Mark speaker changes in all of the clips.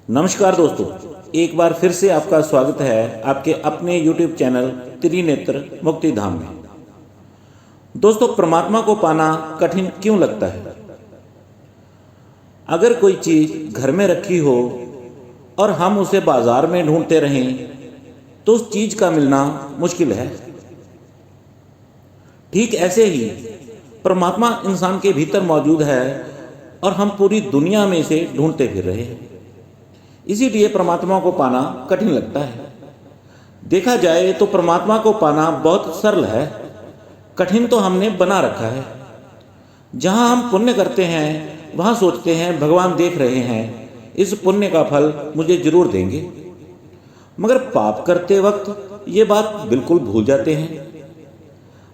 Speaker 1: नमस्कार दोस्तों, एक बार फिर से आपका स्वागत है आपके अपने YouTube चैनल त्रिनेत्र मुक्ति धाम में। दोस्तों, परमात्मा को पाना कठिन क्यों लगता है? अगर कोई चीज़ घर में रखी हो और हम उसे बाजार में ढूंढते रहें तो उस चीज़ का मिलना मुश्किल है। ठीक ऐसे ही परमात्मा इंसान के भीतर मौजूद है और हम पूरी दुनिया में इसे ढूंढते फिर रहे हैं। इसीलिए परमात्मा को पाना कठिन लगता है। देखा जाए तो परमात्मा को पाना बहुत सरल है, कठिन तो हमने बना रखा है। जहाँ हम पुण्य करते हैं वहाँ सोचते हैं भगवान देख रहे हैं, इस पुण्य का फल मुझे जरूर देंगे। मगर पाप करते वक्त ये बात बिल्कुल भूल जाते हैं।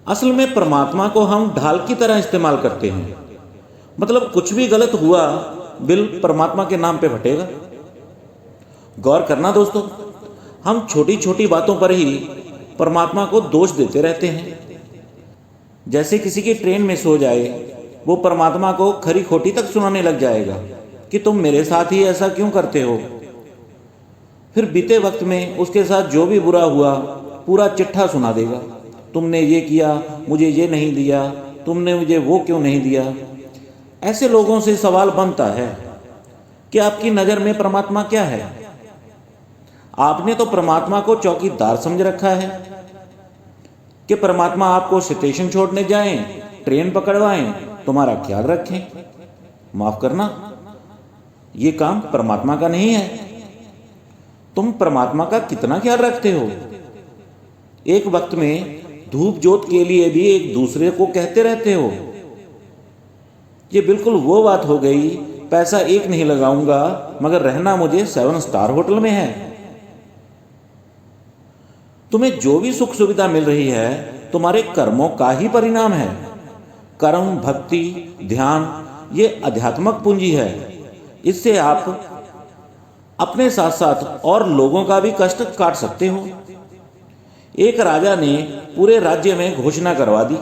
Speaker 1: असल में परमात्मा को हम ढाल की तरह इस्तेमाल करते हैं। मतलब कुछ भी गलत हुआ बिल परमात्मा के नाम पे फटेगा। गौर करना दोस्तों, हम छोटी छोटी बातों पर ही परमात्मा को दोष देते रहते हैं। जैसे किसी की ट्रेन मिस हो जाए, वो परमात्मा को खरी खोटी तक सुनाने लग जाएगा कि तुम मेरे साथ ही ऐसा क्यों करते हो। फिर बीते वक्त में उसके साथ जो भी बुरा हुआ पूरा चिट्ठा सुना देगा। तुमने ये किया, मुझे ये नहीं दिया, तुमने मुझे वो क्यों नहीं दिया। ऐसे लोगों से सवाल बनता है कि आपकी नज़र में परमात्मा क्या है? आपने तो परमात्मा को चौकीदार समझ रखा है कि परमात्मा आपको स्टेशन छोड़ने जाएं, ट्रेन पकड़वाएं, तुम्हारा ख्याल रखें। माफ करना, ये काम परमात्मा का नहीं है। तुम परमात्मा का कितना ख्याल रखते हो? एक वक्त में धूप जोत के लिए भी एक दूसरे को कहते रहते हो। ये बिल्कुल वो बात हो गई, पैसा एक नहीं लगाऊंगा मगर रहना मुझे 7 स्टार होटल में है। तुम्हें जो भी सुख सुविधा मिल रही है तुम्हारे कर्मों का ही परिणाम है। कर्म, भक्ति, ध्यान ये आध्यात्मिक पूंजी है। इससे आप अपने साथ साथ और लोगों का भी कष्ट काट सकते हो। एक राजा ने पूरे राज्य में घोषणा करवा दी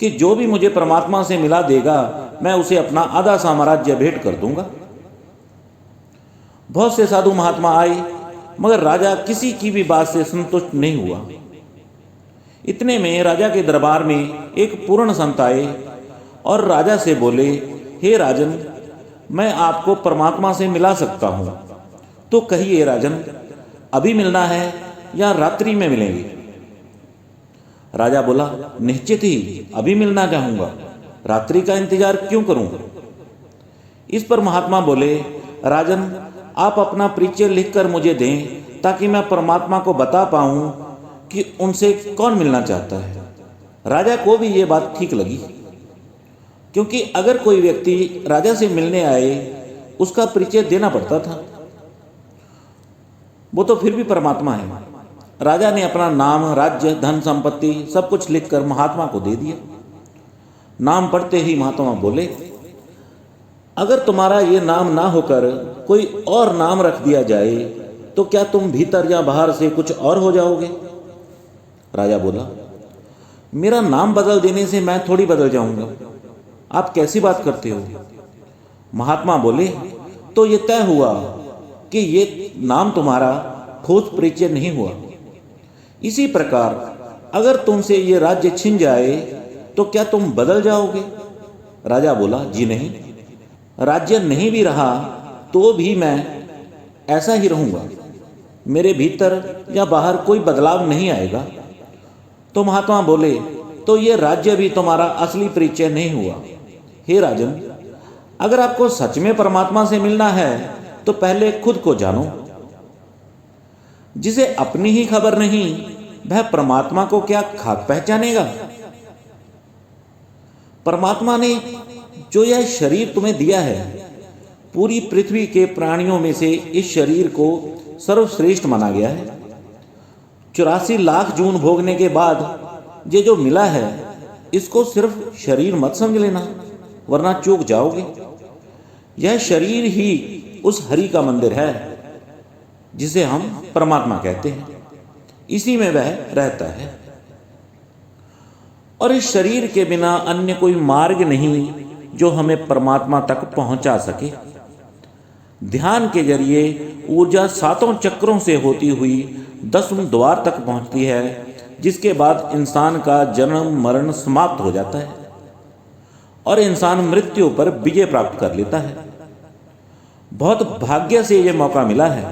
Speaker 1: कि जो भी मुझे परमात्मा से मिला देगा मैं उसे अपना आधा साम्राज्य भेंट कर दूंगा। बहुत से साधु महात्मा आए मगर राजा किसी की भी बात से संतुष्ट नहीं हुआ। इतने में राजा के दरबार में एक पूर्ण संत आए और राजा से बोले, हे राजन, मैं आपको परमात्मा से मिला सकता हूं, तो कहिए राजन, अभी मिलना है या रात्रि में मिलेंगे? राजा बोला, निश्चित ही अभी मिलना चाहूंगा, रात्रि का इंतजार क्यों करूं? इस पर महात्मा बोले, राजन, आप अपना परिचय लिखकर मुझे दें ताकि मैं परमात्मा को बता पाऊं कि उनसे कौन मिलना चाहता है। राजा को भी ये बात ठीक लगी, क्योंकि अगर कोई व्यक्ति राजा से मिलने आए उसका परिचय देना पड़ता था। वो तो फिर भी परमात्मा है। राजा ने अपना नाम, राज्य, धन संपत्ति सब कुछ लिखकर महात्मा को दे दिया। नाम पढ़ते ही महात्मा बोले, अगर तुम्हारा ये नाम ना होकर कोई और नाम रख दिया जाए तो क्या तुम भीतर या बाहर से कुछ और हो जाओगे? राजा बोला, मेरा नाम बदल देने से मैं थोड़ी बदल जाऊंगा, आप कैसी बात करते हो? महात्मा बोले, तो ये तय हुआ कि ये नाम तुम्हारा ठोस परिचय नहीं हुआ। इसी प्रकार अगर तुमसे ये राज्य छिन जाए तो क्या तुम बदल जाओगे? राजा बोला, जी नहीं, राज्य नहीं भी रहा तो भी मैं ऐसा ही रहूंगा, मेरे भीतर या बाहर कोई बदलाव नहीं आएगा। तो महात्मा बोले, तो ये राज्य भी तुम्हारा असली परिचय नहीं हुआ। हे राजन, अगर आपको सच में परमात्मा से मिलना है तो पहले खुद को जानो। जिसे अपनी ही खबर नहीं वह परमात्मा को क्या खाक पहचानेगा? परमात्मा ने जो यह शरीर तुम्हें दिया है, पूरी पृथ्वी के प्राणियों में से इस शरीर को सर्वश्रेष्ठ माना गया है। 84 लाख जून भोगने के बाद ये जो मिला है इसको सिर्फ शरीर मत समझ लेना, वरना चूक जाओगे। यह शरीर ही उस हरि का मंदिर है जिसे हम परमात्मा कहते हैं। इसी में वह रहता है और इस शरीर के बिना अन्य कोई मार्ग नहीं जो हमें परमात्मा तक पहुंचा सके। ध्यान के जरिए ऊर्जा 7 चक्रों से होती हुई 10वें द्वार तक पहुंचती है, जिसके बाद इंसान का जन्म मरण समाप्त हो जाता है और इंसान मृत्यु पर विजय प्राप्त कर लेता है। बहुत भाग्य से यह मौका मिला है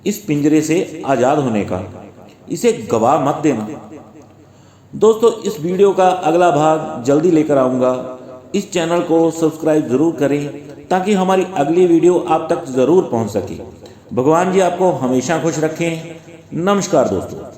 Speaker 1: इस पिंजरे से आज़ाद होने का, इसे गवा मत देना। दोस्तों, इस वीडियो का अगला भाग जल्दी लेकर आऊँगा। इस चैनल को सब्सक्राइब ज़रूर करें ताकि हमारी अगली वीडियो आप तक ज़रूर पहुँच सके। भगवान जी आपको हमेशा खुश रखें। नमस्कार दोस्तों।